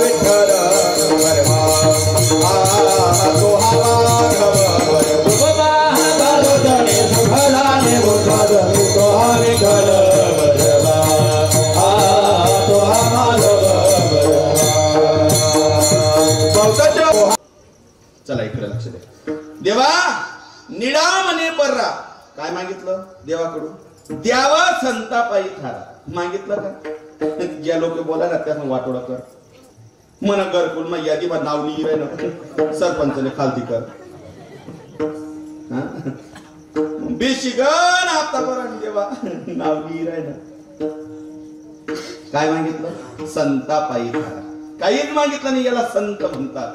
विठ्ठल परवा तो माधव परवा धने सुखलाने मुखादने तो विठ्ठल परवा तो माधव परवा। चला इकडे लक्ष द्या. देवा निडामने पर्रा काय मागितलं देवाकडून? द्यावा संतापाई थारा मागितलं का? ज्या लोक बोलायला त्यांना वाटोडा कर मन घरकुल मग यादी बा नाव लिहिलंय ना सरपंचने खालती कर बेशिगन आता बरं देवा नाव लिहिलंय ना. काय मागितलं? संतापाई थारा. काहीच मागितलं नाही याला संत म्हणतात.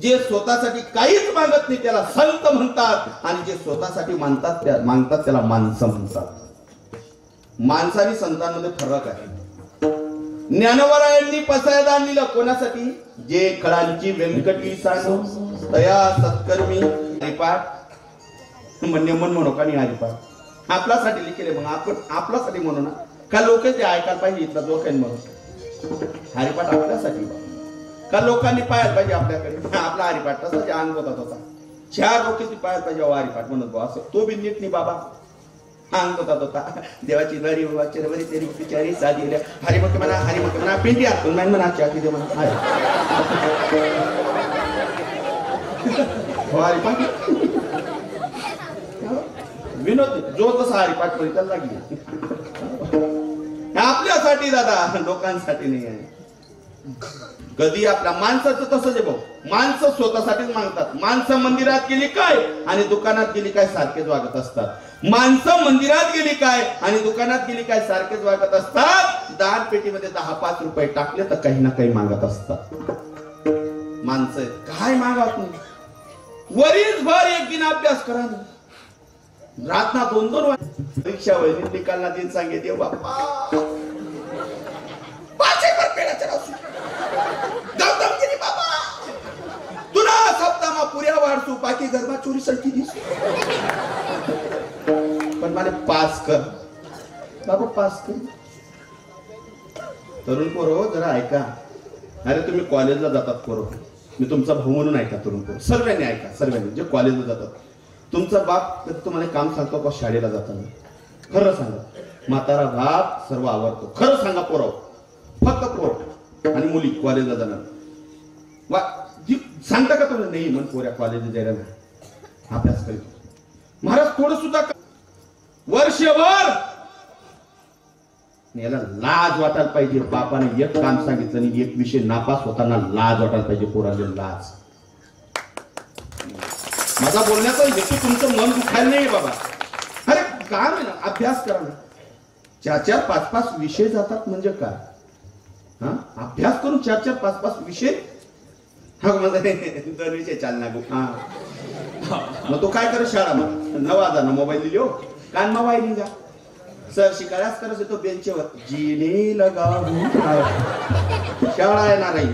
जे स्वतःसाठी काहीच मागत नाही त्याला संत म्हणतात आणि जे स्वतःसाठी मागतात त्याला माणसं म्हणतात. माणसाने संतांमध्ये फरक आहे. ज्ञानवरायांनी पसायदान लिहिलं कोणासाठी? जे खळांची व्यंकटी सांगू तया सत्कर्मी हरिपाठ म्हणणे मन म्हणू का नाही हरिपाठ आपल्यासाठी लिखले. मग आपण आपल्यासाठी म्हणू ना का लोक ते ऐकायला पाहिजे इथला जो काही म्हणून हरिपाठ आपल्यासाठी का लोकांनी पाहायला पाहिजे आपल्याकडे आपला हरिपाठ तसा जे अंग होतात होता 4 लोकांनी पाहायला पाहिजे हरिपाठ म्हणत असं तो बी नीट नाही बाबा अंग होता देवाची नरी वाचरवरी तेरी बिचारी साधी हरिमुख म्हणा पिंडी आतून म्हणा चाकी देव म्हणा हरिपाठ विनोद जो तसा हरिपाठ करीत लागली आपल्यासाठी दादा लोकांसाठी नाही आहे. कधी आपल्या माणसाचं तसंच आहे भाऊ. माणसं स्वतःसाठीच मागतात. माणसं मंदिरात गेली काय आणि दुकानात गेली काय सारखेच वागत असतात. माणसं मंदिरात गेली काय आणि दुकानात गेली काय सारखेच वागत असतात. दान पेटीमध्ये 10-5 रुपये टाकले तर काही ना काही मागत असतात. माणसं काय मागत नाही. वरीच भर एक दिन अभ्यास करा रातना 2-2 परीक्षा वैदिक निकालना दिन सांगे देव बाप्पा 5 एकर पेडाच्या रासू गौतम गिरी बाबा तुला सप्तामा पुऱ्या वाढसू बाकी गरबा चोरी सलकी दिसू पण मला पास कर बाबा पास कर. तरुण पोरो जरा ऐका. अरे तुम्ही कॉलेजला जातात पोरो मी तुमचा भाऊ म्हणून ऐका. तरुण पोरो सर्वांनी ऐका. सर्वांनी जे कॉलेजला जातात तुमचा बाप तुम्हाला काम सांगतो का शाळेला जाताना? खरं सांगा. म्हातारा बाप सर्व आवडतो. खरं सांगा पोराव फक्त पोर आणि मुली कॉलेजला जाणार सांगता का तुम्ही? नाही मग पोऱ्या कॉलेजला जायला नाही अभ्यास करीत महाराज थोडं सुद्धा वर्षभर याला लाज वाटायला पाहिजे. बापाने एक काम सांगितलं आणि एक विषय नापास होताना लाज वाटायला पाहिजे. पोराला लाज. माझा बोलण्याचा हेतू तुमचं मन दुखायला नाही बाबा. अरे काम आहे ना अभ्यास करा ना. 4-4, 5-5 विषय जातात म्हणजे काय? हा अभ्यास करून 4-4, 5-5 विषय हा माझा 2 विषय चालना गो. हा मग तो काय करे शाळा मग 9 वाजता मोबाईल लिहिलो कान मोबाईल निघा सर शिकायलाच करत येतो बेंचवर जीने लगावून शाळा येणार आहे.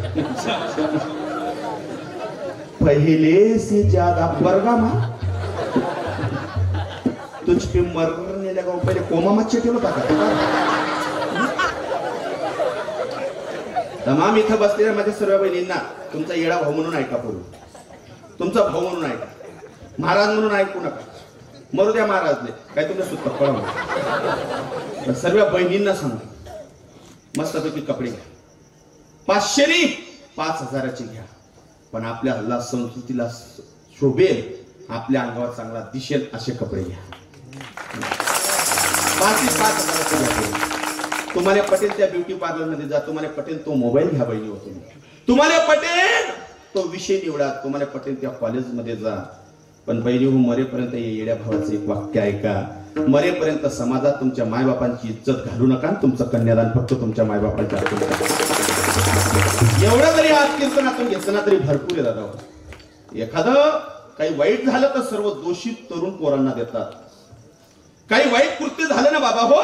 पहले से ज्यादा बरगामा तुझ पे मरने लगा. पहिले कोमा मच्छी ठेवलं का? तमाम इथं बसलेल्या माझ्या सर्व बहिणींना तुमचा येडा भाऊ म्हणून ऐका. पूर्वी तुमचा भाऊ म्हणून ऐका. महाराज म्हणून ऐकू नका. मरू द्या महाराजले काय तुमच्या सुद्धा कळलं. सर्व बहिणींना सांगा मस्तपैकी कपडे घ्या. 500 नी 5000ची घ्या. पण आपल्या हल्ला संस्कृतीला शोभेल आपल्या अंगावर चांगला दिसेल असे कपडे घ्या. 5,000चे घ्या. तुम्हाला पटेल त्या ब्युटी पार्लर मध्ये जा. तुम्हाला पटेल तो मोबाईल घ्या बहिणी होतो. तुम्हाला पटेल तो विषय निवडा. तुम्हाला पटेल त्या कॉलेज मध्ये जा. पण बहिणी हो मरेपर्यंत येड्या भावाचं एक वाक्य ऐका. मरेपर्यंत समाजात तुमच्या मायबापांची इज्जत घालू नका. तुमचं कन्यादान फक्त तुमच्या मायबापांच्या हातून एवढं जरी आज कीर्तनातून घेतलं ना तरी भरपूर आहे दादा. एखादं काही वाईट झालं तर सर्व दोषी तरुण पोरांना देतात. काही वाईट कृत्य झालं ना बाबा हो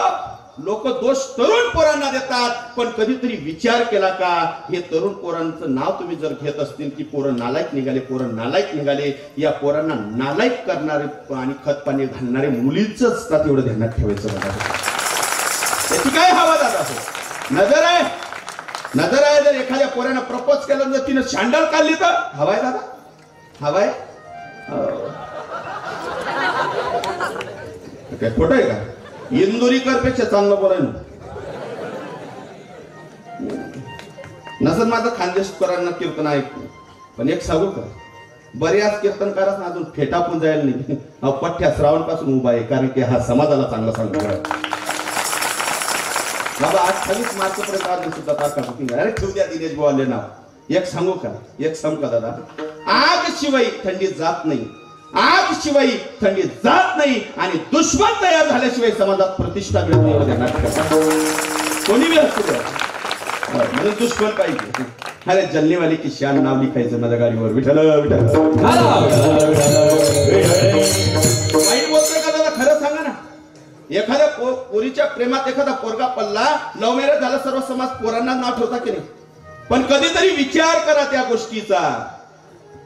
लोक दोष तरुण पोरांना देतात. पण कधीतरी विचार केला का हे तरुण पोरांचं नाव तुम्ही जर घेत असतील की पोरं नालायक निघाले, पोरं नालायक निघाले, या पोरांना नालायक करणारे आणि खत पाणी घालणारे मुलींच असतात. एवढं ध्यानात ठेवायचं दादा. त्याची काय हवा दादा हो नजर आहे नजर आहे जर एखाद्या पोऱ्यानं प्रपोज केलं जर तिनं शँडल काढली तर हवाय दादा हवाय काय खोटं आहे का इंदुरीकर पेक्षा चांगलं बोलायला नसल माझं खानदेशकरांना कीर्तन ऐकू पण एक सांगू का बऱ्याच कीर्तनकारांना अजून फेटा पण जायला नाही पठ्या श्रावण पासून उभा आहे कारण की हा समाजाला चांगला सांगतो बाबा 28 मार्च पर्यंत अजून सुद्धा तारखा बुकिंग अरे ठेवू द्या दिनेश भाऊ नाव एक सांगू का दादा आग शिवाय थंडी जात नाही आग शिवाय थंडी जात नाही आणि दुश्मन तयार झाल्याशिवाय समाजात प्रतिष्ठा मिळत नाही कोणी बी असतो म्हणून दुश्मन पाहिजे अरे जल्लीवाली की शान नाव लिखायचं माझ्या गाडीवर विठ्ठल विठ्ठल वाईट बोलतोय का दादा खरं सांगा ना एखाद्या पोरीच्या प्रेमात एखादा पोरगा पडला लव्ह मॅरेज झाला सर्व समाज पोरांना नाव ठेवता की नाही पण कधीतरी विचार करा त्या गोष्टीचा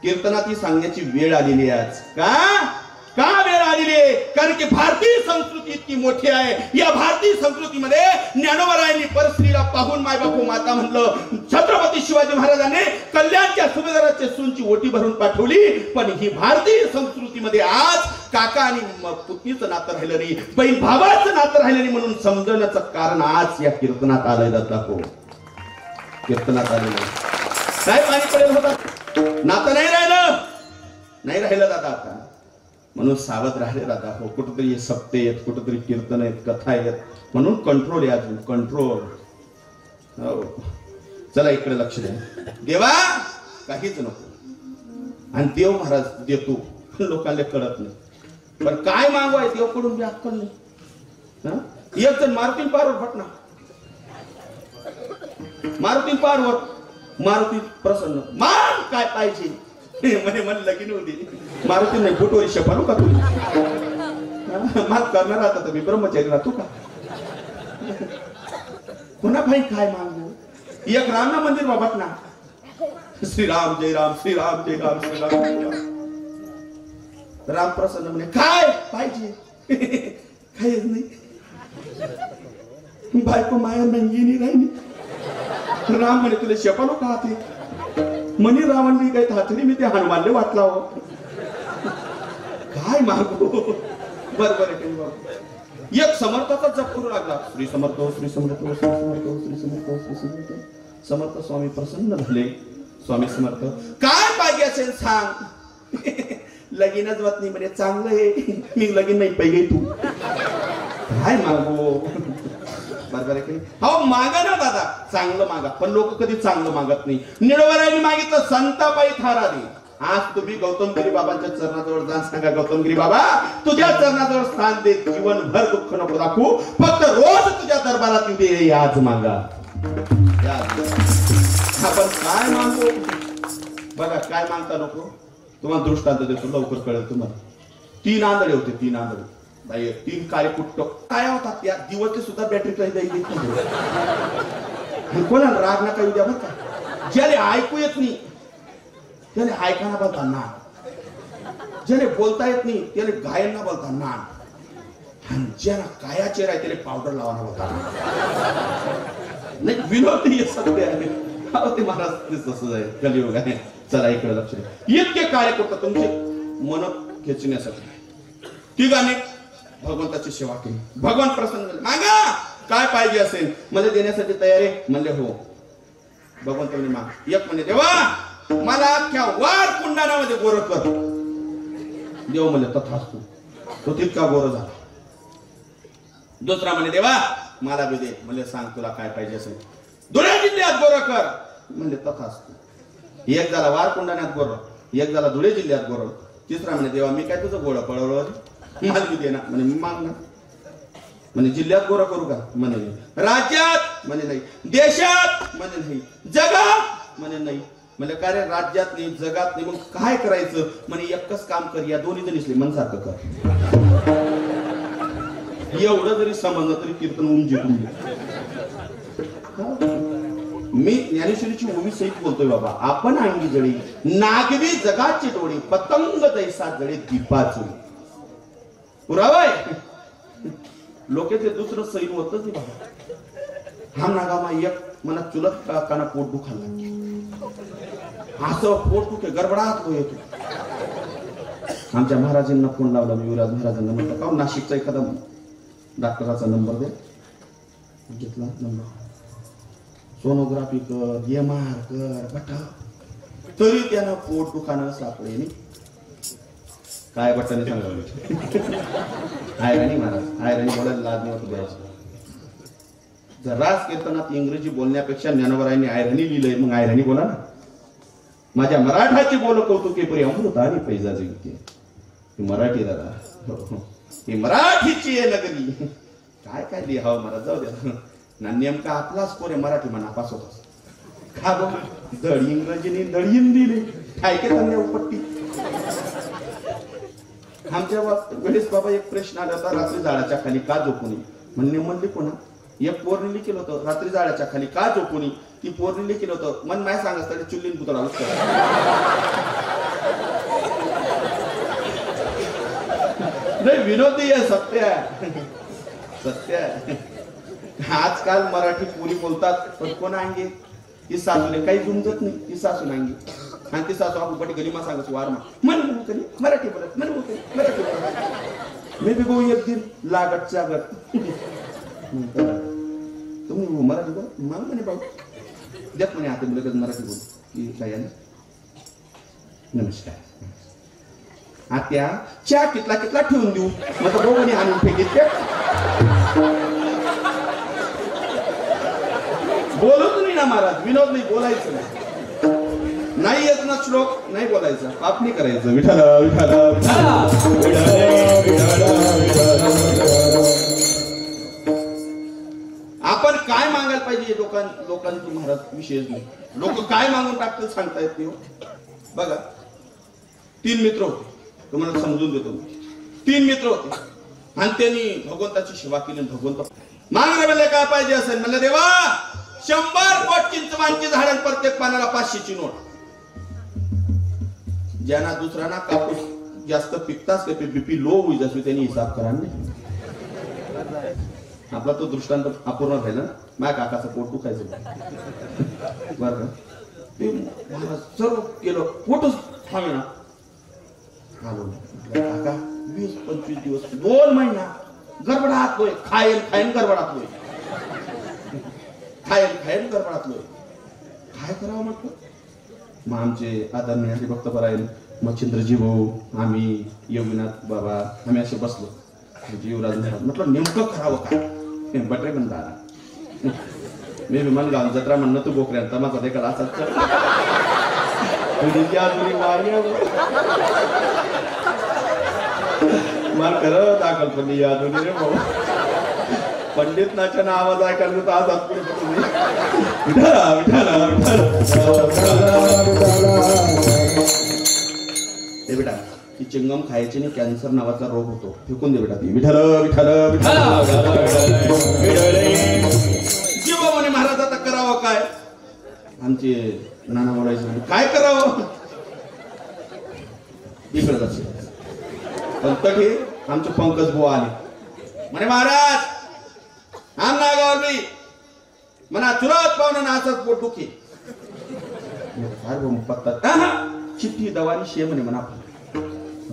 कीर्तनात ही सांगण्याची वेळ आलेली आहे का वेळ आलेली आहे कारण की भारतीय संस्कृती इतकी मोठी आहे या भारतीय संस्कृतीमध्ये ज्ञानोबरायांनी परस्त्रीला पाहून मायबापू माता म्हणलं छत्रपती शिवाजी महाराजांनी कल्याणच्या सुभेदाराच्या सूनची ओटी भरून पाठवली पण ही भारतीय संस्कृतीमध्ये आज काका आणि पुतणीचं नातं राहिलं नाही बहीण भावाचं नातं राहिलं नाही म्हणून समजण्याचं कारण आज या कीर्तनात आलंय दादा हो कीर्तनात आलेलं काय पाणी पडेल होता नातं नाही राहिलं दादा आता म्हणून सावध राहिले दादा हो कुठेतरी सप्ते आहेत कुठेतरी कीर्तन आहेत कथा आहेत म्हणून कंट्रोल आहे अजून कंट्रोल हो चला इकडे लक्ष द्या देवा काहीच नको आणि देव महाराज देतो लोकांना कळत नाही पण काय मागू आहे देव कडून बी अक्कल नाही एक जण मारुती पारवर फटना मारुती पारवर मारुती प्रसन्न मान काय पाहिजे म्हणे मन लगीन होती मारुती नाही फुटोरी शपालू का तुम्ही मात करणार आता तुम्ही ब्रह्मचारी राहतो का पुन्हा भाई काय मागू एक राम मंदिर बाबा ना श्रीराम जय राम श्रीराम जय राम श्रीराम जय राम राम प्रसन्न म्हणे काय पाहिजे काहीच नाही बायको माया नाही राहिली राम म्हणे तुला शपालू का ते म्हणे रावणने काही थातडी मी ते हनुमानले वाटला हो काय मागू बरोबर आहे एक समर्थाचा जप करू लागला श्री समर्थ श्री समर्थ श्री समर्थ श्री समर्थ श्री समर्थ समर्थ स्वामी प्रसन्न झाले स्वामी समर्थ काय पाहिजे असेल सांग लगीनच होत नाही म्हणजे चांगलं आहे मी लगीन नाही पाहिजे तू काय मागू बरोबर आहे की हो मागा ना दादा चांगलं मागा पण लोक कधी चांगलं मागत नाही निळवरायांनी मागितलं संतापाई थारा दे आज तुम्ही गौतमगिरी बाबांच्या चरणाजवळ जाऊन सांगा गौतमगिरी बाबा तुझ्या चरणाजवळ स्थान दे जीवनभर दुःख नको दाखवू फक्त रोज तुझ्या दरबारात येऊ दे आज मागा आपण काय मागतो बघा काय मागता नको तुम्हाला दृष्टांत देतो लवकर कळेल तुम्हाला 3 आंधळे होते 3 आंधळे 3 कार्यकुट्ट काय होतात या दिवसचे सुद्धा बॅटरी काही देत नाही कोणाला राग नका येऊ द्या बरं का ज्याने ऐकू येत नाही त्याने ऐकायला बोलता ना ज्याने बोलता येत नाही त्याने गायनना बोलता ना आणि ज्याला काया चेहरा आहे त्याने पावडर लावायला बोलता नाही विनोद नाही सत्य आहे ते महाराज तसंच आहे कलियुग आहे चला इकडे लक्ष द्या इतके कार्यकर्ता तुमचे मन खेचण्यासाठी ती गाणे भगवंताची सेवा केली भगवान प्रसन्न झाले मागा काय पाहिजे असेल मला देण्यासाठी तयार आहे म्हणले हो भगवंत म्हणे माग एक म्हणे देवा मला अख्ख्या वार कुंडाणामध्ये गोर कर देव म्हणले तथास्तु तो तितका गोर झाला दुसरा म्हणे देवा मला बी दे म्हणले सांग तुला काय पाहिजे असेल धुळे जिल्ह्यात गोर कर म्हणले तथास्तु एक झाला वार कुंडाण्यात गोर एक झाला धुळे जिल्ह्यात गोर तिसरा म्हणे देवा मी काय तुझं गोळ पळवलं मला बी दे ना म्हणे मी माग ना म्हणे जिल्ह्यात गोरा करू का म्हणे नाही राज्यात म्हणे नाही देशात म्हणे नाही जगात म्हणे नाही म्हणजे काय रे राज्यात नाही जगात नाही मग काय करायचं म्हणे एकच काम कर या दोन्ही जणी श्रीमंतसारखं कर एवढं जरी समजलं तरी कीर्तन होऊन जिंकून मी ज्ञानेश्वरीची ओवी सहित बोलतोय बाबा आपण अंगी जळी नागवी जगाची डोळी पतंग दैसा जळे दीपाची पुरावा आहे लोकांचे दुसरं सैन होतच नाही बाबा हम नागामा एक मला चुलत काकाना पोट दुखायला लागली असं पोट दुखे गडबडात हो येतो आमच्या महाराजांना फोन लावला मी युवराज महाराजांना म्हटलं का नाशिकचा एखादा डॉक्टराचा नंबर दे घेतला नंबर सोनोग्राफी कर MR कर बट तरी त्यानं पोट दुखाणं सापडे नाही काय बटन सांगा आयराणी महाराज आयराणी बोलायला लाज नाही होत द्यायचं जर रास कीर्तनात इंग्रजी बोलण्यापेक्षा ज्ञानोबरायांनी आयराणी लिहिलंय मग आयराणी बोला ना माझ्या मराठाची बोल कौतुके परी अमृत आणि पैजा जगते ही मराठी दादा ही मराठीची आहे नगरी काय काय लिहावं महाराज जाऊ द्या ना नेमका आपलाच कोरे मराठी मनापास होता का बघ धड इंग्रजीने धड हिंदीने काय के त्यांनी उपट्टी आमच्या वेळेस बाबा एक प्रश्न आला होता रात्री झाडाच्या खाली का झोपू नये म्हणले कोणा एक पोरने लिहिलं होतं रात्री झाडाच्या खाली का झोपू नये ती पोरने लिहिलं होतं मन माय सांगत चुल्लीन पुतळा नाही विनोदी आहे सत्य आहे सत्य आहे आजकाल मराठी पुरी बोलतात पण कोण अंगे ती सासूने काही गुंजत नाही ती सासू अंगे आणि ती सासू आपण बटी गलिमा सांगत वारमा मन करी मराठी बोलत मन मराठी बोलत मी बी गो एक दिन लागत चागत तुम्ही मराठी बोल मग म्हणे भाऊ देत म्हणे आता लगेच मराठी बोल की काय नमस्कार आत्या चहा कितला कितला ठेवून देऊ मग दोघांनी आणून फेकीत बोलत नाही ना महाराज विनोद नाही बोलायचं नाही येत ना श्लोक नाही बोलायचं पाप नाही करायचं विठाला विठाला आपण काय मागायला पाहिजे लोकांचं महाराज विशेष नाही लोक काय मागून टाकतात सांगता येत नाही बघा 3 मित्र होते तुम्हाला समजून देतो 3 मित्र होते आणि त्यांनी भगवंताची सेवा केली भगवंत मागणे मला काय पाहिजे असेल म्हणलं देवा 100 कोट चिंचवांची झाड प्रत्येक पानाला 500 ची नोट ज्यांना दुसऱ्यांना कापूस जास्त पिकताच का बीपी लो होई जसं त्यांनी हिसाब करा नाही आपला तो दृष्टांत अपूर्ण राहिला माझ्या काकाचं पोट दुखायचं बरं का ते सर्व केलं पोटच थांबेना आलो काका 20-25 दिवस 2 महिना गडबडात लोय खायन गडबडात लोय खायन गडबडात लोय काय करावं म्हटलं मग आमचे आदरणीय भक्त परायण मच्छिंद्रजी भाऊ आम्ही योगीनाथ बाबा आम्ही असे बसलो युवराज म्हटलं नेमकं करावं काय बटरे पण झाला मी विमान गाव जत्रा म्हणणं तू बोकऱ्यांचा माझा देखा असाच मला खरं दाखल पण या दोन्ही रे भाऊ पंडित नाच्या आवाज ऐकायला तर आज पुढे ते बेटा ती चिंगम खायची नाही कॅन्सर नावाचा रोग होतो फेकून दे बेटा ती विठाल विठाल जीवा म्हणे महाराज आता करावं काय आमचे नाना बोलायचे काय करावं इकडे जायचं पण तरी आमचे पंकज भाऊ आले म्हणे महाराज आम ना गावली म्हणा तुरंत पाहुणा नाचाच पोट दुखी पत्ता चिठ्ठी दवानी शे म्हणे म्हणा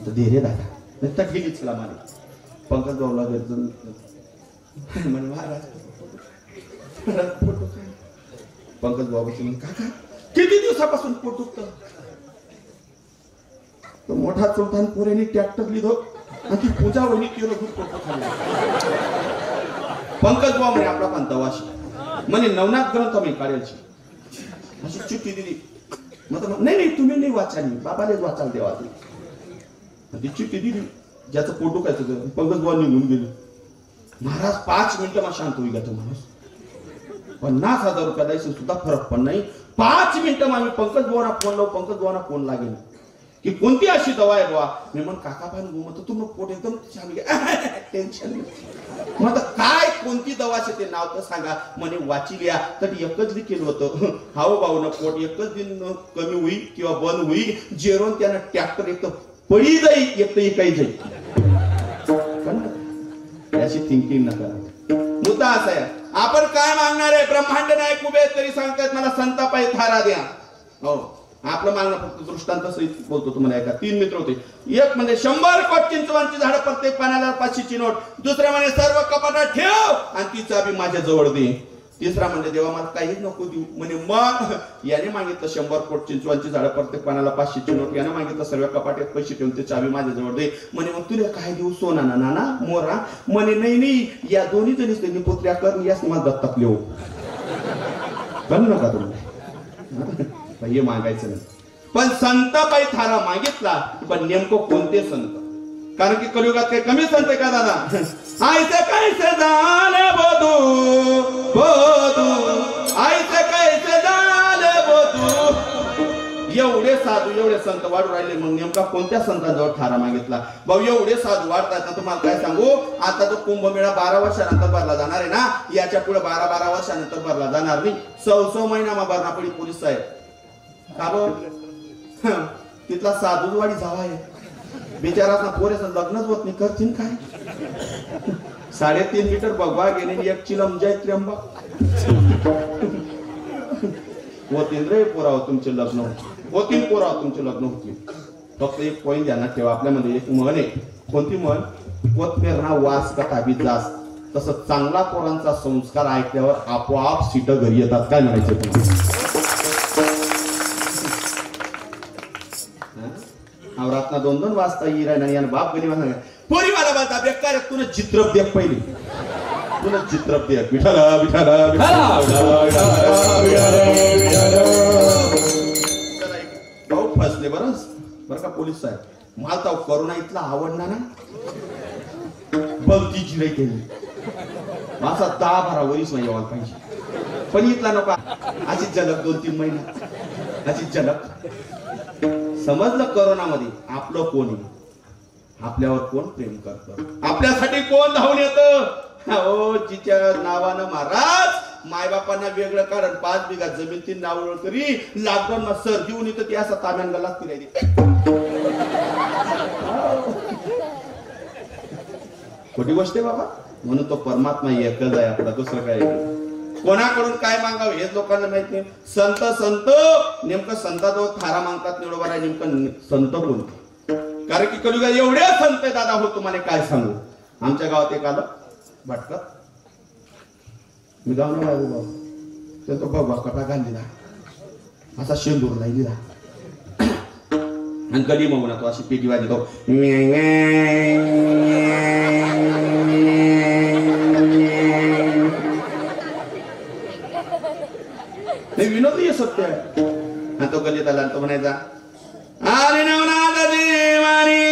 धैर्य दादा नुसता गेली चला मला पंकज भाऊला म्हणे महाराज पंकज भाऊ काका किती दिवसापासून पोट दुखत तो मोठा चौथान पोऱ्याने ट्रॅक्टर लिधो आणि ती पूजा वहिनी केलं खूप पोट खाल्लं पंकज भाऊ म्हणे आपला पण दवाशी म्हणे नवनाथ ग्रंथ मी काढायची अशी चिठ्ठी दिली मग नाही तुम्ही नाही वाचाली बाबालेच वाचाल देवा ती चिठ्ठी दिली ज्याचं पोट दुखायचं पंकज भाऊ निघून गेले महाराज 5 मिनिटं मग शांत होई तो माणूस 50,000 रुपये द्यायचं सुद्धा फरक पण नाही 5 मिनिटं आम्ही पंकज भाऊना फोन लावू पंकज भाऊना फोन लागेल की कोणती अशी दवा आहे बुवा मी म्हण काका पण मग तुम्ही पोट एकदम टेन्शन मग काय कोणती दवाचे ते नाव तर सांगा म्हणे वाचिल्या तर एकच केलं होतं हाव भाऊ ना पोट एकच दिन कमी होईल किंवा बंद होईल जेरून त्यानं ट्रॅक्टर एक तर पडी जाईल एक तर काही जाईल याची थिंकिंग नका मुद्दा असा आहे आपण काय मागणार आहे? ब्रह्मांड नायक उभे आहेत तरी सांगतायत मला संतापायी थारा द्या. हो, आपलं मागणं फक्त दृष्टांत सहित बोलतो तुम्हाला. ऐका, 3 मित्र होते. एक म्हणजे 100 कोट चिंचवांची झाडं, प्रत्येक पाण्याला 500ची नोट. दुसरे म्हणजे सर्व कपाटात ठेव आणि ती चाबी माझ्या जवळ दे. तिसरा म्हणजे देवा मला काहीच नको देऊ म्हणे. मग याने मागितलं 100 कोट चिंचवांची झाडं, प्रत्येक पाण्याला 500ची नोट. याने मागितलं सर्व कपाटात पैसे ठेवून ते चाबी माझ्या जवळ दे. म्हणे मग तुला काय देऊ? सोना ना नाना मोरा? म्हणे नाही नाही, या दोन्ही जणीच त्यांनी पुत्र्या कर, याच मला दत्तक लिहू बनू नका तुम्ही. हे मागायचं नाही. पण संतापायी थारा मागितला. पण नेमकं कोणते संत? कारण की कलियुगात काही कमी संत आहे का दादा? आयसे कैसे झाले बोधू बोधू, आयसे कैसे झाले बोधू. एवढे साधू एवढे संत वाढू राहिले. मग नेमका कोणत्या संतांजवळ थारा मागितला? भाऊ एवढे साधू वाढतात ना, तुम्हाला काय सांगू. आता जो कुंभमेळा 12 वर्षानंतर भरला जाणार आहे ना, याच्या पुढे 12 वर्षानंतर भरला जाणार नाही. 100 महिना भरणा पडी पोलीस साहेब का बरं? तिथला साधूजवाडी जावा आहे. बिचाराचा पोरेचं लग्नच होत नाही, करतील काय? 3.5 मीटर भगवा गेले, 1 चिलम जय त्र्यंबक होतील रे पोराव तुमचे लग्न, होतील पोराव तुमचे लग्न होतील. फक्त एक पॉईंट ध्यानात ठेवा, आपल्यामध्ये एक म्हण आहे. कोणती म्हण? कोथमेरणा वास कटाबी जास. तसं चांगला पोरांचा संस्कार ऐकल्यावर आपोआप सीट घरी येतात. काय म्हणायचं तुम्ही? रातना 2-2 वाजता येईल आणि बाप गणी म्हणा पोरी मला बाजा बेकार. तुला चित्रप दे पहिले, तुला चित्रप दे. विठाला विठाला भाऊ फसले बरं का पोलीस साहेब. मला तर करोना इथला आवडणार ना, बलती जिरे केली माझा 10-12 वरीस नाही यायला पाहिजे. पण इथला नको. अशीच झलक 2-3 महिना, अशीच झलक. समजलं करोनामध्ये आपलं कोण आहे, आपल्यावर कोण प्रेम करतं, आपल्यासाठी कोण धावून येतं. हो, जिच्या नावानं महाराज मायबापांना वेगळं कारण 5 बिघा जमीन 3 नाव तरी लॉकडाऊन मध्ये सर्दी होऊन येतं. ती असं ताम्यांगला फिरायची. खोटी गोष्ट आहे बाबा. म्हणून तो परमात्मा एकच आहे आपला, दुसरं काय. कोणाकडून काय मागावं हेच लोकांना माहित नाही. संत संत नेमकं संताजवळ थारा मागतात. निवडोबर आहे नेमकं संत बोलतो. कारण की कलियुगात एवढे संत दादा हो, तुम्हाला काय सांगू. आमच्या गावात एक आलं भटकत. मी गाव ना बाबा तो बाबा कटा घाललेला असा शेंदूर नाही दिला आणि गली मग तो अशी पेटी वाजली तो विनोद ये सत्य आहे. आणि तो गलीत आला तो म्हणायचा अरे नवनाथ देवानी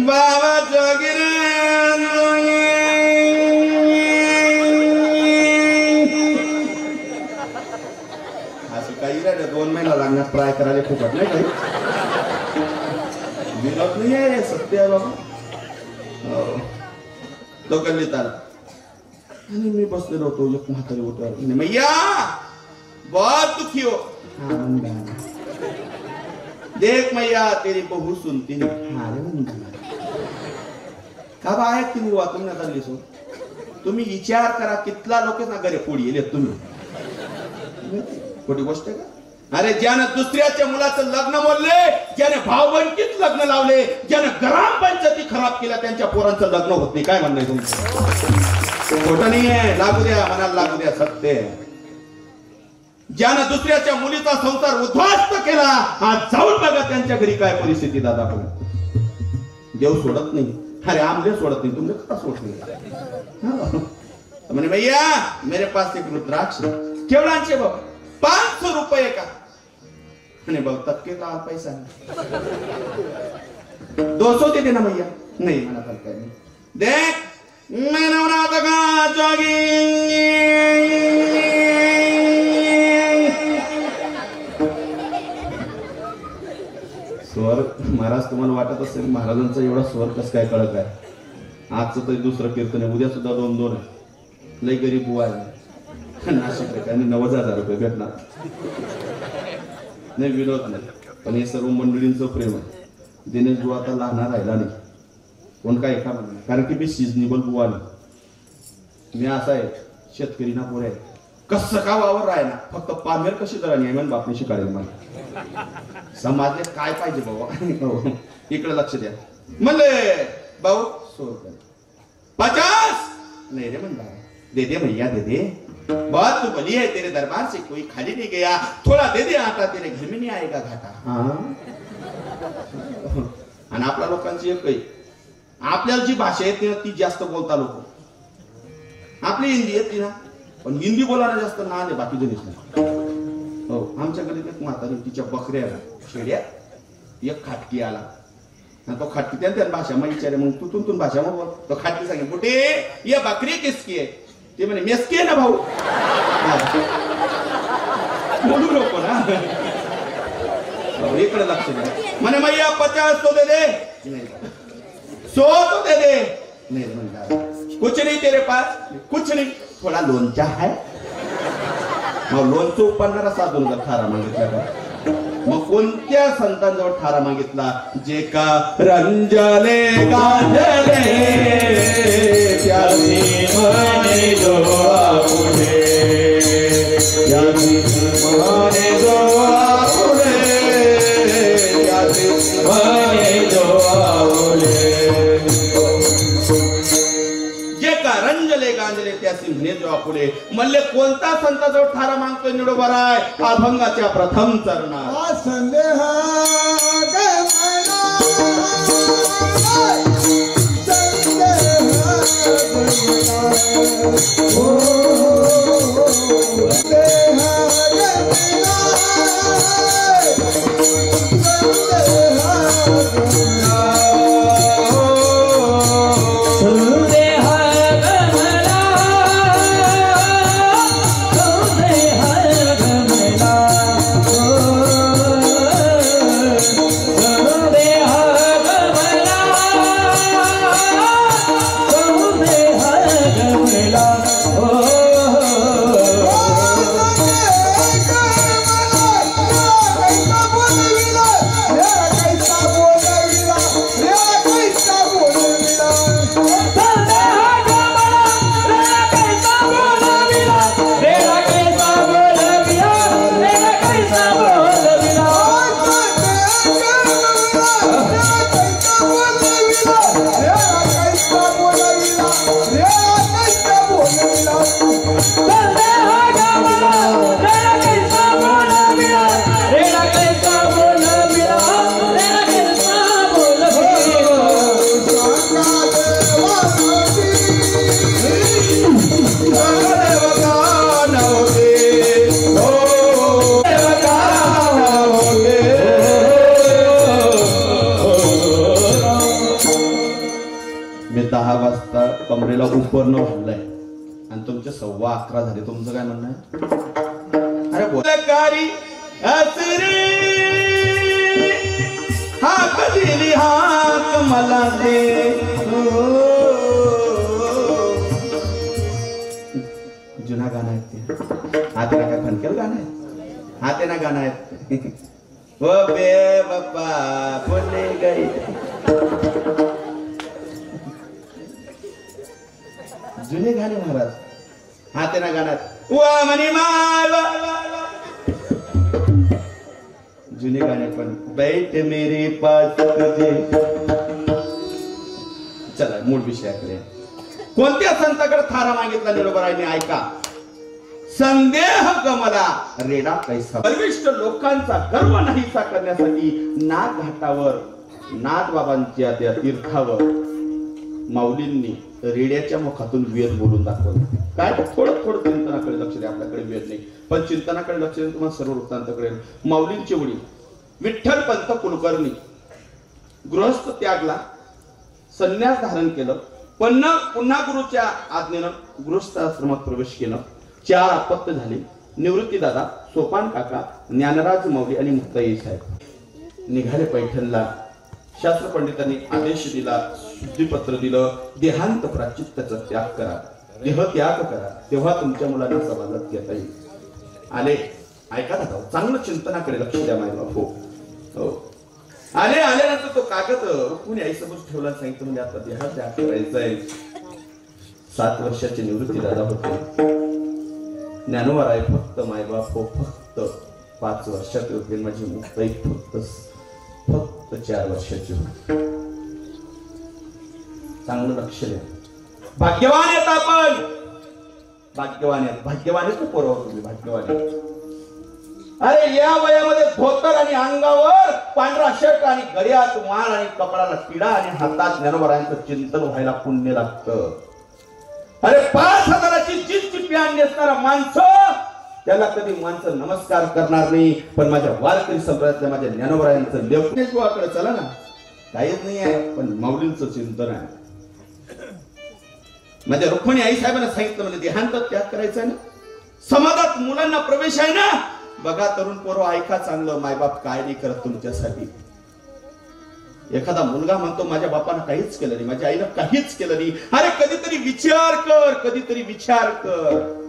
बाबा जोगिर अशी काही राहिलं 2 महिना लागणार ट्राय करायला फुकट नाही काही. विनोद नाही आहे, सत्य आहे बाबा. तो गल्लीत आला आणि मी बसलेलो होतो. एक म्हातारी होतो मैया बहुत दुखी हो. देख मैया तेरी बहू सुनती है. का बा आहेत तुम्ही वा तुम्ही आता लिसो. तुम्ही विचार करा कितला लोक ना घरी पोडी येले तुम्ही. खोटी गोष्ट आहे का? अरे ज्यानं दुसऱ्याच्या मुलाचं लग्न मोडले, ज्याने भावबंदकीत लग्न लावले, ज्याने ग्रामपंचायती खराब केल्या, त्यांच्या पोरांचं लग्न होत नाही. काय म्हणणं आहे तुमचं? खोटं नाही आहे. लागू द्या, मनाला लागू द्या, सत्य. ज्यानं दुसऱ्याच्या मुलीचा संसार उद्ध्वस्त केला, आज जाऊन बघा त्यांच्या घरी काय परिस्थिती दादा. पण देव सोडत नाही. अरे आमले सोडत नहीं, तुमने कहा सोच लिया। तो मैंने भैया मेरे पास एक रुद्राक्ष केवढांचे बाबा 500 रुपये का। मैंने बहुत तक्के का पैसा है 200 दे देना भैया। नहीं मना कर नहीं देख मैंने उन्हें तका जोगी स्वर महाराज तुम्हाला वाटत असेल महाराजांचा एवढा स्वर कसं काय कळत आहे। आजचं तरी दुसरं कीर्तन आहे, उद्या सुद्धा 2-2 आहे। लई गरीब बुवा आहे नाशिकला, त्यांनी 90,000 रुपये भेटणार नाही, विरोध नाही, पण हे सर्व मंडळींचं प्रेम आहे। दिनेश बुवा आता लहान राहिला नाही, कोण काय एका म्हणणार, कारण की मी सिजनेबल बुवा नाही. मी असा आहे शेतकरी ना पुढे कसं का वावर आहे ना, फक्त पामेर कशी जरा नियमन बापणी शिकायला मला समाजले काय पाहिजे बाबा. इकडे लक्ष द्या. म्हणले भाऊ 50 नहीं रे म्हणला, दे दे भैया दे दे, बहुत तू बली है, तेरे दरबार से कोई खाली नहीं गया, थोड़ा दे दे आता, तेरे घर में नहीं आएगा घाटा. आणि आपल्या लोकांची एक काही आपल्याला जी भाषा येते ना ती जास्त बोलता लोक. आपली हिंदी येते ना, पण हिंदी बोलायला जास्त ना आले बाकी जणीच नाही. हो, आमच्याकडे एक म्हातारी तिच्या बकऱ्या शेड्या एक खाटकी आला, तो खाटकी त्या भाषा मग विचारे, मग तू तुम भाषा मग बोल. तो खाटकी सांगे कुठे ये बकरी किसकी आहे, ते म्हणे मेसकी आहे ना भाऊ. बोलू नको ना, इकडे लक्ष द्या. म्हणे मैया 50 तो दे दे, 100 तो दे दे, नहीं म्हणता कुछ नहीं तेरे पास, कुछ नहीं, थोडा लोणचा है. मग लोणचं उपरणारा साधून जर ठारा मागितला का, मग कोणत्या संतांजवळ ठारा मागितला, जे का रंजले गांजले त्याची म्हणे जो आपुले, त्याची म्हणे जो आपुले, त्याची म्हणे जो आपुले. जे का रंजले गांजले त्याची म्हणे जो आपुले. म्हणले कोणता संताजवळ ठारा मागतोय निडोबा राय, अभंगाच्या प्रथम चरणात. संदेह कमरेला उपरनं घाललाय आणि तुमचे 11:15 झाले. तुमचं काय म्हणणं आहे? अरे बोलकारी असरी हा कधी हाक मला दे. जुना गाणं आहे ते, आता काय खनकेल गाणं आहे, हाते ना गाणं आहे. ओ बे बाप्पा बोले गई जुने गाणे महाराज, हाते ना गाण्यात वा मनी माल जुने गाणे. पण बैठ मेरे पास तुझे. चला मूळ विषयाकडे. कोणत्या संताकडे थारा मागितला निरोबरायने, ऐका. संदेह गमला रेडा कैसा. गर्विष्ठ लोकांचा गर्व नाहीसा करण्यासाठी नाथ घाटावर, नाथ बाबांच्या त्या तीर्थावर माऊलींनी रेड्याच्या मुखातून वेद बोलून दाखवलं. काय थोडं थोडं चिंतनाकडे लक्ष द्या, आपल्याकडे वेद नाही पण चिंतनाकडे लक्ष द्या, तुम्हाला सर्व वृत्तांत कळेल. माऊलींचे वडील विठ्ठल पंत कुलकर्णी गृहस्थ त्यागला, संन्यास धारण केलं, पण पुन्हा गुरुच्या आज्ञेनं गृहस्थ आश्रमात प्रवेश केला. 4 अपत्य झाले. निवृत्ती दादा, सोपान काका, ज्ञानराज माऊली आणि मुक्ताई साहेब निघाले पैठणला. शास्त्र पंडितांनी आदेश दिला, शुद्धीपत्र दिलं, देहांत प्राचित्याचा त्याग करा, देह त्याग करा, तेव्हा तुमच्या मुलांना समाजात घेता येईल. आले, ऐका ना, चांगलं चिंतनाकडे लक्ष द्या माय बाप. हो, आल्यानंतर तो कागद रुक्मिणी आई समोर ठेवला, सांगितलं म्हणजे आता देहात त्याग करायचंय. 7 वर्षाचे निवृत्ती दादा होते. ज्ञानोबा राय फक्त मायबाप हो, फक्त 5 वर्षाचे होते. माझी मुक्ताई फक्त 4 वर्षाची होती. चांगलं लक्ष द्या. भाग्यवान आहेत आपण, भाग्यवान आहे तो पोरवा, तुम्ही भाग्यवान. अरे या वयामध्ये धोतर आणि अंगावर पांढरा शर्ट आणि गळ्यात माळ आणि कपडाला किडा आणि हातात ज्ञानोबरायांचं चिंतन व्हायला पुण्य लागतं. अरे 5,000ची जीन्सची पॅन्ट नेसणारा माणसं, त्याला कधी माणसं नमस्कार करणार नाही. पण माझ्या वारकरी संप्रदायातल्या माझ्या ज्ञानोबरायांचं लेखनेश्वराकडे चला ना, काहीच नाही आहे, पण माऊलींचं चिंतन आहे. माझ्या रुक्मिणी आई साहेबांना सांगितलं म्हणजे देहांत त्याग करायचा आहे ना, समाजात मुलांना प्रवेश आहे ना. बघा तरुण पोरं, ऐका चांगलं, मायबाप काय नाही करत तुमच्यासाठी. एखादा मुलगा म्हणतो माझ्या बापानं काहीच केलं नाही, माझ्या आईनं काहीच केलं नाही. अरे कधीतरी विचार कर, कधीतरी विचार कर.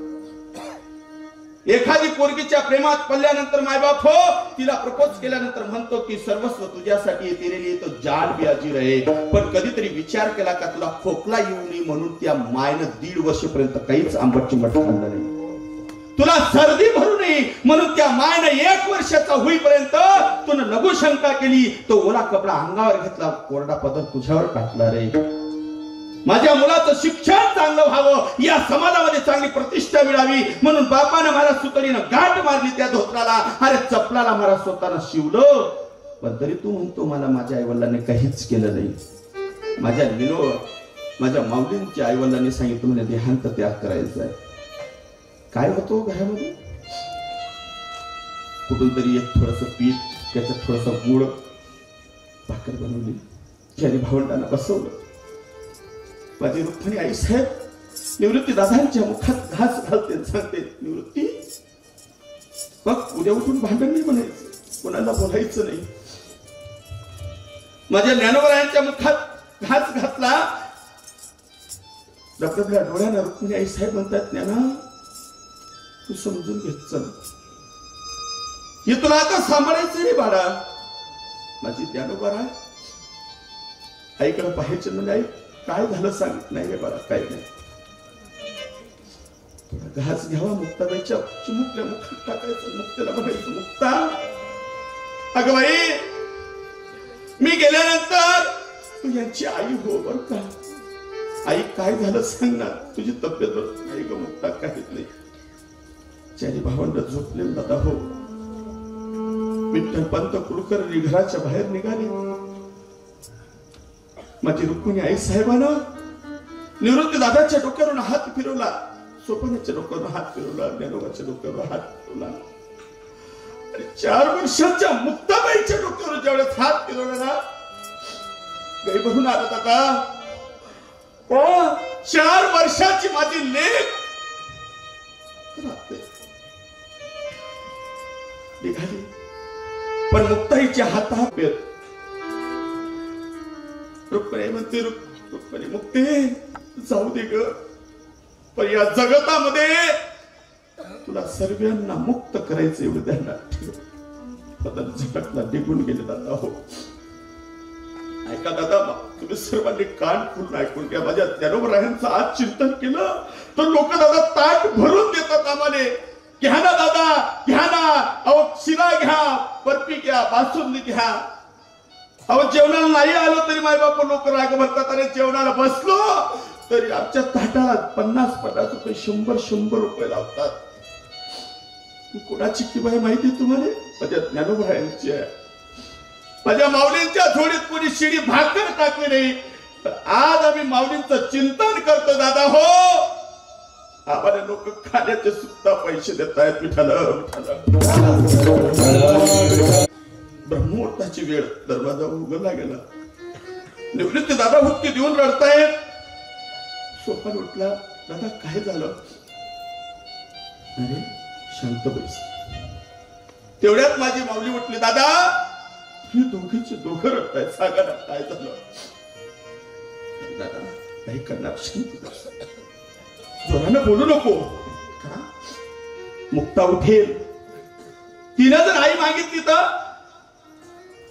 एखादी पोरगीच्या प्रेमात पडल्यानंतर मायबाप हो, तिला प्रपोज केल्यानंतर म्हणतो की सर्वस्व तुझ्यासाठी, तेरे लिए तो जान भी हाजिर रहे. पण कधीतरी विचार केला का तुला खोकला येऊ नये म्हणून त्या मायनं 1.5 वर्षपर्यंत काहीच आंबट चिंबट खाल्लं नाही. तुला सर्दी भरू नये म्हणून त्या मायनं 1 वर्षाचा होईपर्यंत तुला लघुशंका केली. तो ओला कपडा अंगावर घेतला, कोरडा पदर तुझ्यावर टाकला रे. माझ्या मुलाचं शिक्षण चांगलं व्हावं, या समाजामध्ये चांगली प्रतिष्ठा मिळावी म्हणून बापानं मला सुतरीनं गाठ मारली त्या धोत्राला. अरे चपलाला मला स्वतःला शिवलं, पण तरी तू म्हणतो मला माझ्या आईवडिलांनी काहीच केलं नाही. माझ्या माऊलींच्या आईवडिलांनी सांगितलं म्हणजे देहांत त्याग करायचा आहे. काय होतो घरामध्ये, कुठून तरी एक थोडस पीठ, त्याच्यात थोडस गुळ, भाकर बनवली, त्याने भावंडांना बसवलं. माझी रुक्मिणी आई साहेब निवृत्ती दादांच्या मुखात घास घालते, सांगते निवृत्ती बघ, उद्या उठून भांडण नाही म्हणायचं, कोणाला बोलायचं नाही. माझ्या ज्ञानोबरायांच्या मुखात घास घातला, डबडबल्या डोळ्यानं रुक्मिणी आई साहेब म्हणतात ज्ञाना तू समजून घेत चल, हे तुला आता सांभाळायचं रे बाळा. माझी ज्ञानोबा आहे, आईकडे पाहायचं म्हणजे आई काय झालं सांग. नाही रे बाळा काय नाही, थोडा घास घ्यावा, मुक्ताबाईच्या चिमुकल्या मुखात टाकायचं, मुक्तेला म्हणायचं मुक्ता अगं बाई मी गेल्यानंतर तू यांची आई हो बर का. आई काय झालं सांग ना, तुझी तब्येत नाही ग मुक्ता, काहीच नाही. चारी भावंड झोपले दादा हो. विठ्ठल पंत कुडकर घराच्या बाहेर निघाले. माझी रुक्मिणी आई साहेबानं निवृत्ती दादाच्या डोक्यावरून हात फिरवला, सोपानाच्या डोक्यावरून हात फिरवला, ज्ञानोबाच्या डोक्यावर हात फिरवला. 4 वर्षाच्या मुक्ताबाईच्या डोक्यावर ज्यावेळेस हात फिरवला ना, काही बघून आला दादा. 4 वर्षाची माझी लेक निघाली, पण मुक्ताईच्या हातात रुक्मिणी म्हणते, रुक्मिणी मुक्ते जाऊ दे ग, पण या जगतामध्ये तुला सर्वांना मुक्त करायचं एवढं ध्यानात ठेव. बदल झटकला निघून गेले दादा हो. ऐका दादा, तुम्ही सर्वांनी कान फुलून ऐकून घ्या. माझ्या ज्ञानोबरायांचं आज चिंतन केलं तर लोक दादा ताट भरून देतात आम्हाला. घ्या ना दादा, घ्या ना, अहो शिरा घ्या, बर्फी घ्या, बासुंदी घ्या. अहो जेवणाला नाही आलो तरी माय बाप लोक राग म्हणतात. अरे जेवणाला बसलो तरी आमच्या ताटाला 50-50 रुपये, 100-100 रुपये लावतात. कोणाची किंमत आहे माहिती तुम्हाला? माझ्या ज्ञानोबरायांची आहे. माझ्या माऊलींच्या थोडीत कोणी शिडी भाकर टाकली नाही. आज आम्ही माऊलींचं चिंतन करतो दादा हो. आम्हाला लोक खाण्याचे सुद्धा पैसे देत आहेत. ब्रह्ममुहूर्ताची वेळ, दरवाजा उघडला गेला. निवृत्ती दादा हुक्की देऊन रडतायत. सोपान उठला, दादा काय झालं? अरे शांत बस. तेवढ्यात माझी माऊली उठली, दादा ही दोघं रडतायत, सांगा ना काय झालं? दादा काही करणार, शांत बस, जोरानं बोलू नको. मुक्ता उठेल. तिनं जर आई मागितली तर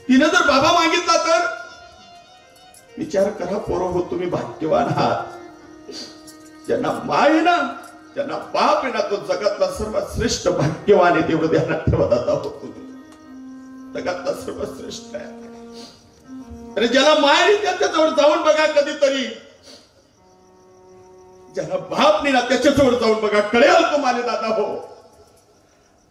तिने जर बाबा मागितला तर विचार करा पोरं हो, तुम्ही भाग्यवान आहात. ज्यांना माय आहे ना, ज्यांना बाप आहे ना, तो जगातला सर्वात श्रेष्ठ भाग्यवान आहे. तेवढं ध्यानात ठेवत आहोत तुम्ही. जगातला सर्वात श्रेष्ठ आहे. अरे ज्याला माय नाही त्याच्याजवळ जाऊन बघा कधीतरी. ज्याला बाप नाही ना त्याच्याजवळ जाऊन बघा, कळेल तुम्हाला दादा हो.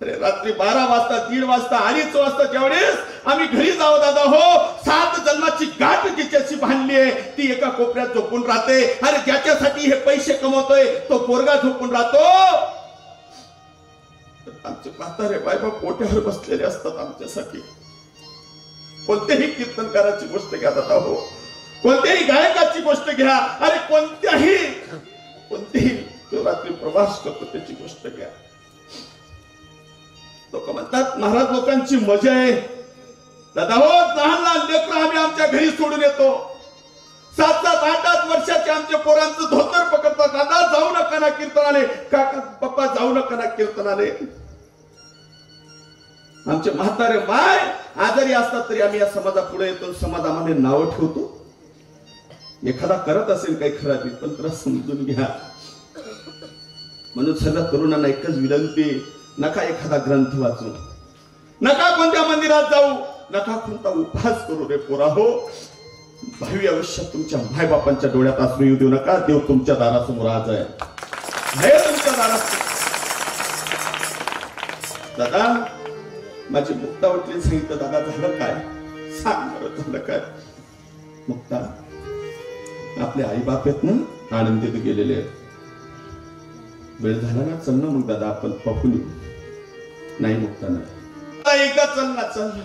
अरे रात्री 12 वाजता, 1:30 वाजता, 2:30 वाजता ज्यावेळेस आम्ही घरी जाऊ दादा हो, 7 जन्माची गाठ जिच्याशी बांधली आहे ती एका कोपऱ्यात झोपून राहते. अरे ज्याच्यासाठी हे पैसे कमवतोय तो पोरगा झोपून राहतो. आमचे म्हातारे बायबाप पोट्यावर बसलेले असतात आमच्यासाठी. कोणत्याही कीर्तनकाराची गोष्ट घ्या दादा हो, कोणत्याही गायकाची गोष्ट घ्या, अरे कोणत्याही तो रात्री प्रवास करतो त्याची गोष्ट घ्या. लोक म्हणतात महाराज लोकांची मजा आहे. दादा हो, लहान लहान लेकरं आम्ही आमच्या घरी सोडून येतो. 7-7, 8-8 वर्षाचे आमच्या पोरांचं धोतर पकडतात. दादा जाऊ नका ना कीर्तनाने, काका पप्पा जाऊ नका ना कीर्तनाने. आमचे म्हातारे माय आजारी असतात तरी आम्ही या समाजापुढे येतो. समाज आम्हाला नाव ठेवतो. एखादा करत असेल काही खराबी पण त्याला समजून घ्या. म्हणून सगळ्या तरुणांना एकच विनंती, नका एखादा ग्रंथ वाचू, नका कोणत्या मंदिरात जाऊ, नका कोणता उपवास करू रे पोरा हो. भावी आयुष्यात तुमच्या मायबापांच्या डोळ्यात अश्रू येऊ देऊ नका. देव तुमच्या दारासमोर आज आहे, तुमच्या दारासमोर. दादा माझी मुक्ता वडील सांगितलं, दादा झालं काय, सांग बरं झालं काय. मुक्ता आपले आई बाप आहेत ना, आनंदीत गेलेले आहेत. वेळ झाला ना, चल ना मग दादा आपण पाहून येऊ. नाही मुक्ता नाही, एकदा चल ना, चल ना.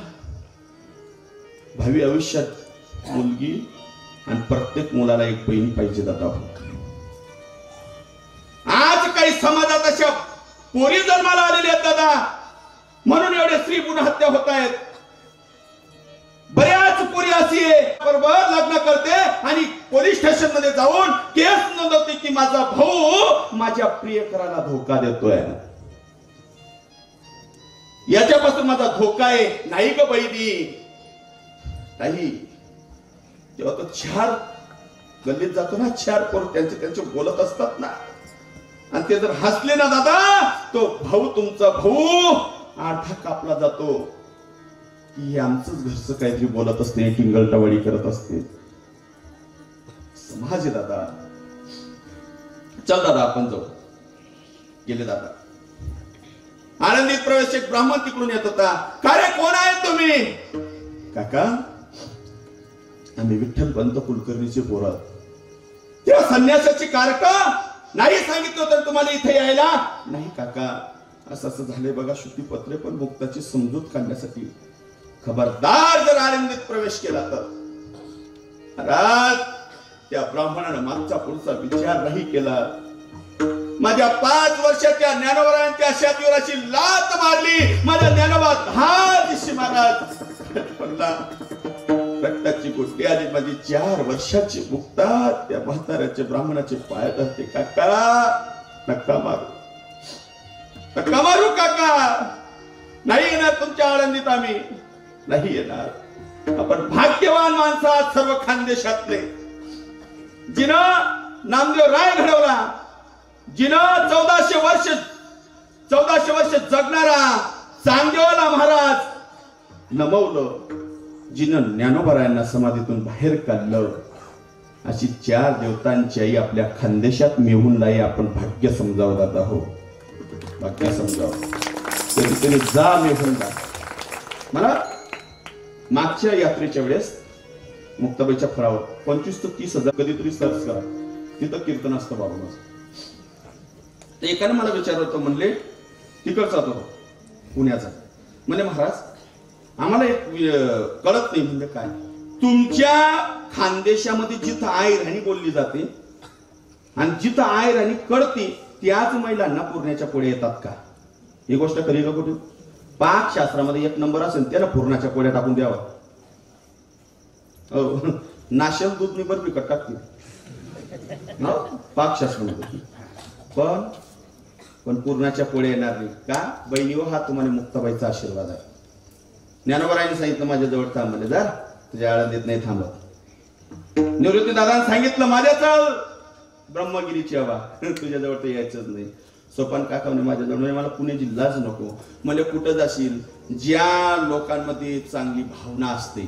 भावी आयुष्यात मुलगी आणि प्रत्येक मुलाला एक बहीण पाहिजे दादा. आज काही समाजात अशा पोरी जन्माला आलेल्या आहेत दादा, म्हणून एवढे स्त्री भ्रूण हत्या होत आहेत. बऱ्याच पोरी अशी आहे बरोबर लग्न करते आणि पोलीस स्टेशन मध्ये जाऊन केस नोंदवते की माझा भाऊ माझ्या प्रियकराला धोका देतोय. याच्यापासून माझा धोका आहे. नाही ग बहिणी, नाही. तेव्हा तो 4 गल्लीत जातो ना, 4 पोर त्यांचे बोलत असतात ना, आणि ते जर हसले ना दादा, तो भाऊ तुमचा भाऊ आठा कापला जातो. ही आमचंच घरचं काहीतरी बोलत असते, टिंगलटवाडी करत असते. समाज आहे दादा. चल दादा आपण जाऊ. गेले दादा. आनंदीत प्रवेश एक ब्राह्मण तिकडून येत होता. का रे कोण आहे तुम्ही? काका आम्ही विठ्ठल पंत कुलकर्णीचे पोर आहोत. तेव्हा संन्यासाची कारका नाही सांगितलं होतं तुम्हाला इथे यायला? नाही काका, असं झालंय बघा शुद्धीपत्रे, पण मुक्ताची समजूत काढण्यासाठी. खबरदार जर आनंदीत प्रवेश केला तर. त्या ब्राह्मणानं मागचा पुढचा विचार नाही केला. माझ्या 5 वर्षाच्या ज्ञानोबरांच्या छातीवर अशी लात मारली. माझ्या ज्ञानोबा 10 दिवशी महाराज पडला. रक्ताची गोष्टी आली. माझी 4 वर्षाची मुक्ता त्या म्हाताऱ्याच्या ब्राह्मणाचे पाय धरते. काका नका मारू, नका मारू काका. नाही येणार तुमच्या आनंदीत, आम्ही नाही येणार. आपण भाग्यवान माणसात सर्व खानदेशातले. जिनं नामदेव राय घडवला, जिनं 1400 वर्ष जगणारा चांगदेवाला महाराज नमवलं, जिनं ज्ञानोबरायांना समाधीतून बाहेर काढलं, अशी 4 देवतांची आई आपल्या खानदेशात मिळून नाही. आपण भाग्य समजावं दादा हो, भाग्य समजावं. कधीतरी जा मिळून जा. मला मागच्या यात्रेच्या वेळेस मुक्ताबाईच्या फळावर 25 ते 30 हजार कधीतरी सर्च करा, तिथं कीर्तन असतं बाबा. तर एकाने मला विचारलं होतं, म्हणले तिकडचा होतो पुण्याचा. म्हणजे महाराज आम्हाला एक कळत नाही. म्हणजे काय, तुमच्या खानदेशामध्ये जिथं आय राणी बोलली जाते आणि जिथं आय राणी कळते त्याच महिलांना पुरण्याच्या पोळ्या येतात का? ही गोष्ट खरी का कुठे? पाक शास्त्रामध्ये 1 नंबर असेल त्याला पुरणाच्या पोळ्या टाकून द्यावा. नाशल दूध नि बर्फी कट टाकते पाक शास्त्रामध्ये. पण पुरणाच्या पोळ्या येणार नाही का? बहिणी हो, हा तुम्हाला मुक्ताबाईचा आशीर्वाद आहे. ज्ञानोबरायांनी सांगितलं माझ्याजवळ थांब म्हणजे जा, तुझ्या आळंदीत नाही थांबत. निवृत्ती दादांनी सांगितलं माझ्या चल ब्रह्मगिरीची हवा, तुझ्याजवळ तर यायचंच नाही. सोपान काका म्हणे माझ्याजवळ, म्हणजे मला पुणे जिल्हाच नको. म्हणजे कुठं जाशील? ज्या लोकांमध्ये चांगली भावना असते,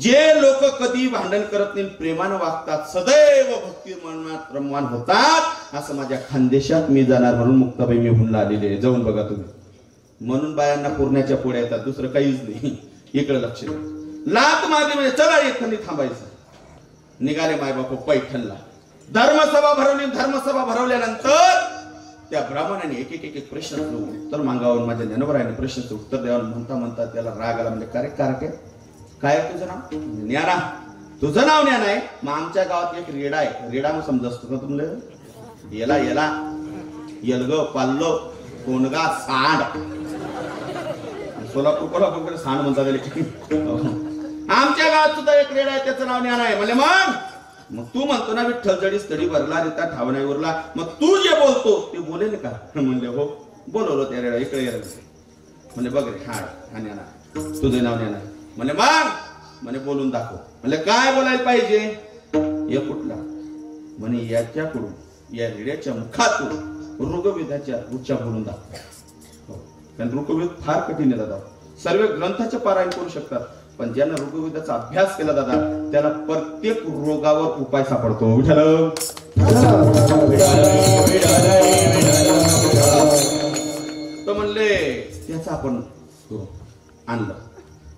जे लोक कधी भांडण करत नाही, प्रेमानं वागतात, सदैव भक्ती मनात रममाण होतात, असं माझ्या खानदेशात मी जाणार म्हणून मुक्ताबाई मी हुनला आलेले आहे. जाऊन बघा तुम्ही. म्हणून बायांना पुरण्याच्या पोळ्या येतात, दुसरं काहीच नाही. इकडे लक्ष द्या. लात मारली म्हणजे चला एखादी थांबायचं. निघाले मायबाप पैठणला. धर्मसभा भरवली. धर्मसभा भरवल्यानंतर त्या ब्राह्मणाने एक एक एक प्रश्नाचं उत्तर मागावं. माझ्या ज्ञानोबरायाने प्रश्नाचं उत्तर द्यावं. म्हणता म्हणता त्याला राग आला. म्हणजे काय तुझं नाव? ज्ञाना. तुझं नाव ज्ञान आहे? मग आमच्या गावात एक रेडा आहे. रेडा मग समजा असतो का तुमले? येला येला येलग पाल्लो कोणगा सांड. कोल्हापूरकडे सांड म्हणतात. आमच्या गावात सुद्धा एक रेडा आहे, त्याचं नाव ज्ञान आहे. म्हणजे मग तू म्हणतो ना विठ्ठल जडी स्तडी भरला रिता ठाव नाही उरला, मग तू जे बोलतो ते बोलेल का? म्हणले हो. बोलवलं त्या रेडा इकडे यायला. म्हणजे बघ रे हाड हा ज्ञाना, तुझं नाव ज्ञान आहे. म्हणे बोलून दाखव. म्हणजे काय बोलायला पाहिजे? हे कुठला? म्हणे याच्याकडून, या रेड्याच्या मुखातून ऋग्वेदाच्या उच्चार बोलून दाखव. कारण ऋग्वेद फार कठीण आहे दादा. सर्व ग्रंथाचे पारायण करू शकतात, पण ज्यानं ऋग्वेदाचा अभ्यास केला दादा, त्याला प्रत्येक रोगावर उपाय सापडतो. विठ्ठल तो म्हणले त्याचा आपण आणलं.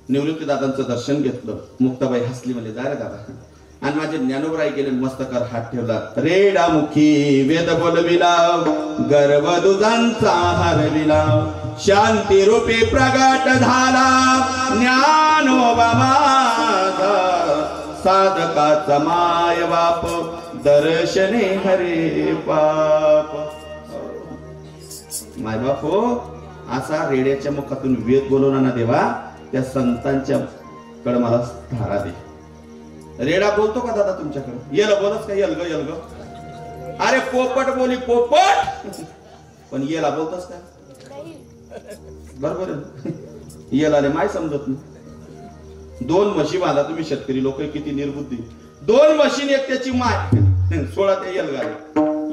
निवृत्ती दादांचं दर्शन घेतलं. मुक्ताबाई हसली. म्हणजे जा रे दादा. आणि माझे ज्ञानोबराय गेले. मस्तकावर हात ठेवला. रेडामुखी वेद बोलविला, गर्व दुधांचा हरविला, शांती रूपी प्रगट झाला ज्ञानोबा माझा, साधकाचा माय बाप दर्शने हरे बाप. माय बाप हो, असा रेड्याच्या मुखातून वेद बोलवला ना देवा, त्या संतांच्या कडे मला धारा दे. रेडा बोलतो का दादा तुमच्याकडे? येल बोलच का? येलग येलग. अरे पोपट बोली पोपट, पण येला बोलतस का? बरोबर आहे. येलाले माय समजत नाही. 2 म्हशी बांधा तुम्ही शेतकरी लोक, किती निर्बुद्धी. 2 म्हशीन एक त्याची माय, 16 त्या येलगाले.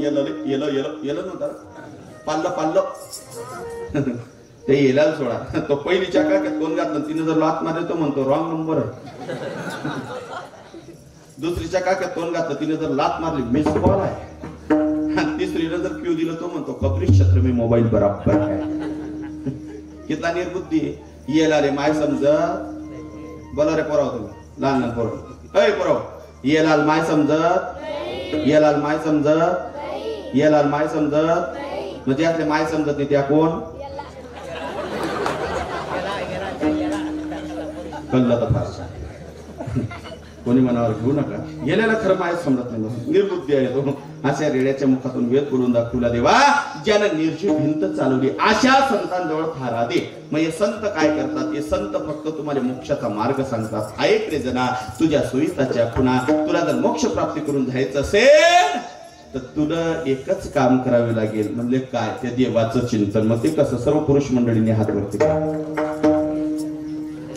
येल नव्हता पाल्लं ते येलाल सोडा. तो पहिलीच्या काक्यात कोण घातलं, तिने जर लात मारली तो म्हणतो रॉंग नंबर आहे. दुसरीच्या काक्यात कोण घातलं, तिने जर लात मारली मिस कॉल आहे. तिसरीने जर क्यू दिलं तो म्हणतो कपरी क्षेत्र में मोबाईल बराबर आहे. कितना निर्बुद्धी. येलाले माय समजत. बोला रे पोराव तुम्ही लहान लहान पोरं. अय पोराव, येलाल माय समजत. येलाल माय समजत. येलाल माय समजत. म्हणजे आपले माय समजत नाही त्या कोण? कल्ला तर फार कोणी मनावर घेऊ नका. गेल्याला खरं माय समजत नाही, निर्बुद्धी आहे तो. अशा रेड्याच्या मुखातून वेद बोलून दाखवला देवा, ज्यानं निर्जीव भिंत चालवली, अशा संतांजवळ थारा दे. मग हे संत काय करतात? हे संत फक्त तुम्हाला मोक्षाचा मार्ग सांगतात. ऐक रे जना, तुझ्या सोयीताच्या खुणा. तुला जर मोक्ष प्राप्ती करून जायचं असेल तर तुला एकच काम करावे लागेल. म्हणजे काय? त्या देवाचं चिंतन. मग ते कसं? सर्व पुरुष मंडळीने हात वरती.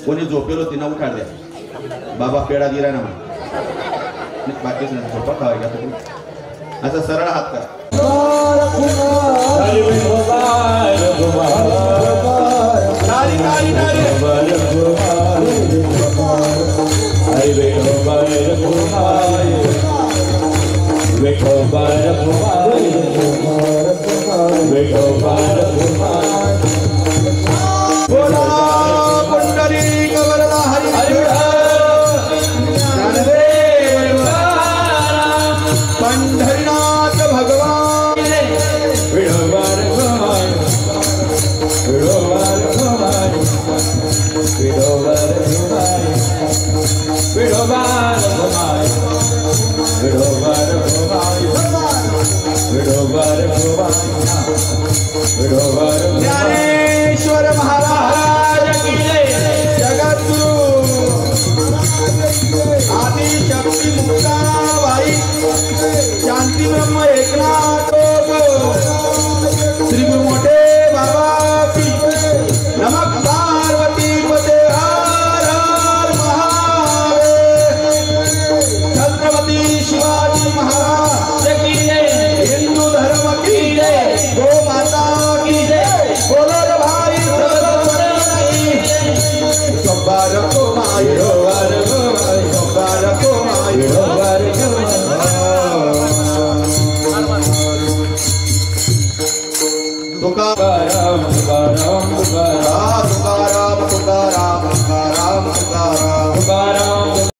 कोणी झोपेलो तिनं उठाड द्या. बाबा पेडा दिला ना बाकीच नाही. झोपा खावा का? असं सरळ हात करा. पंढरीनाथ भगवान ज्ञानेश्वर महाराज की जगद्गुरु आदि शक्ती मुक्ताबाई शांती ब्रह्म एकनाथ श्री मोठे बाबा की नमः पार्वती पते. तुकाराम तुकाराम तुकाराम तुकाराम तुकाराम तुकाराम तुकाराम